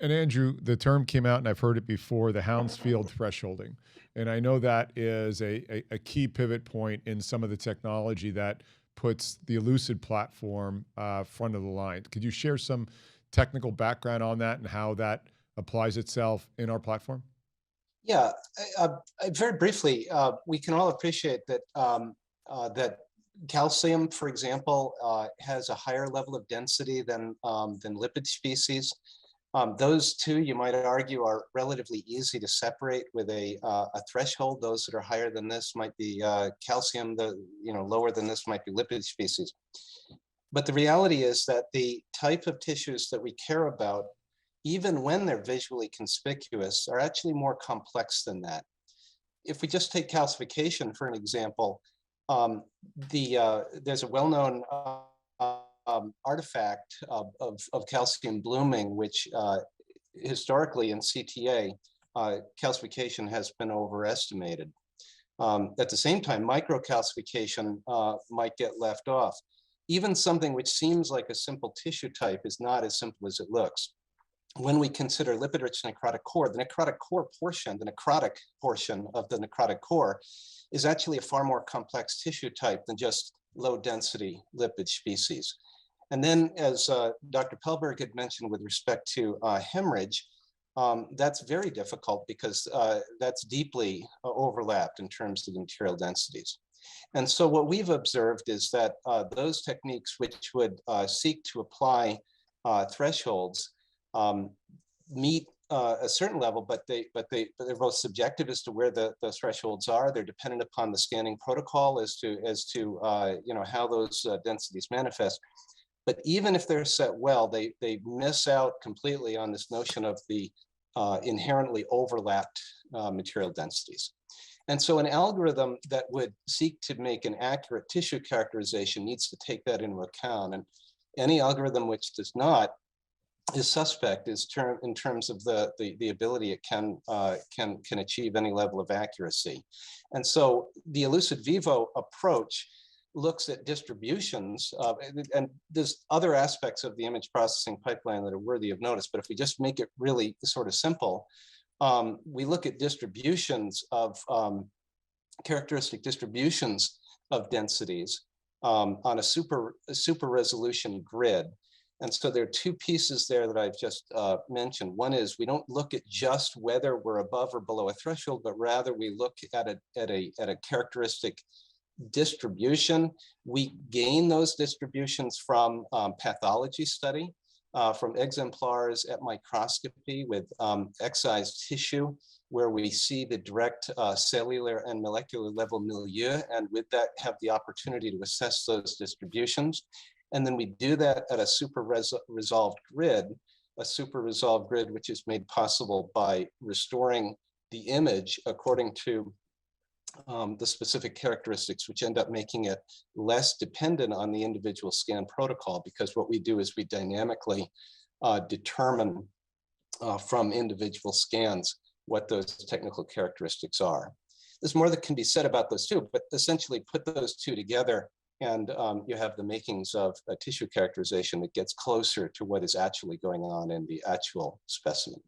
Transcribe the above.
And Andrew, the term came out, and I've heard it before, the Hounsfield thresholding. And I know that is a key pivot point in some of the technology that puts the Elucid platform front of the line. Could you share some technical background on that and how that applies itself in our platform? Yeah, very briefly, we can all appreciate that that calcium, for example, has a higher level of density than lipid species. Those two, you might argue, are relatively easy to separate with a threshold. Those that are higher than this might be calcium. Lower than this might be lipid species. But the reality is that the type of tissues that we care about, even when they're visually conspicuous, are actually more complex than that. If we just take calcification for an example, there's a well-known artifact of calcium blooming, which historically in CTA, calcification has been overestimated. At the same time, microcalcification might get left off. Even something which seems like a simple tissue type is not as simple as it looks. When we consider lipid-rich necrotic core, the necrotic portion of the necrotic core is actually a far more complex tissue type than just low-density lipid species. And then, as Dr. Pelberg had mentioned with respect to hemorrhage, that's very difficult because that's deeply overlapped in terms of the material densities. And so what we've observed is that those techniques which would seek to apply thresholds meet a certain level, but they're both subjective as to where the thresholds are. They're dependent upon the scanning protocol as to how those densities manifest. But even if they're set well, they miss out completely on this notion of the inherently overlapped material densities. And so an algorithm that would seek to make an accurate tissue characterization needs to take that into account. And any algorithm which does not is suspect in terms of the ability it can achieve any level of accuracy. And so the Elucid Vivo approach looks at distributions, and there's other aspects of the image processing pipeline that are worthy of notice, but if we just make it really sort of simple, we look at distributions of characteristic distributions of densities on a super resolution grid. And so there are two pieces there that I've just mentioned. One is we don't look at just whether we're above or below a threshold, but rather we look at a characteristic distribution. We gain those distributions from pathology study, from exemplars at microscopy with excised tissue, where we see the direct cellular and molecular level milieu, and with that have the opportunity to assess those distributions. And then we do that at a super resolved grid, which is made possible by restoring the image according to the specific characteristics, which end up making it less dependent on the individual scan protocol, because what we do is we dynamically determine from individual scans what those technical characteristics are. There's more that can be said about those two, but essentially put those two together and you have the makings of a tissue characterization that gets closer to what is actually going on in the actual specimen.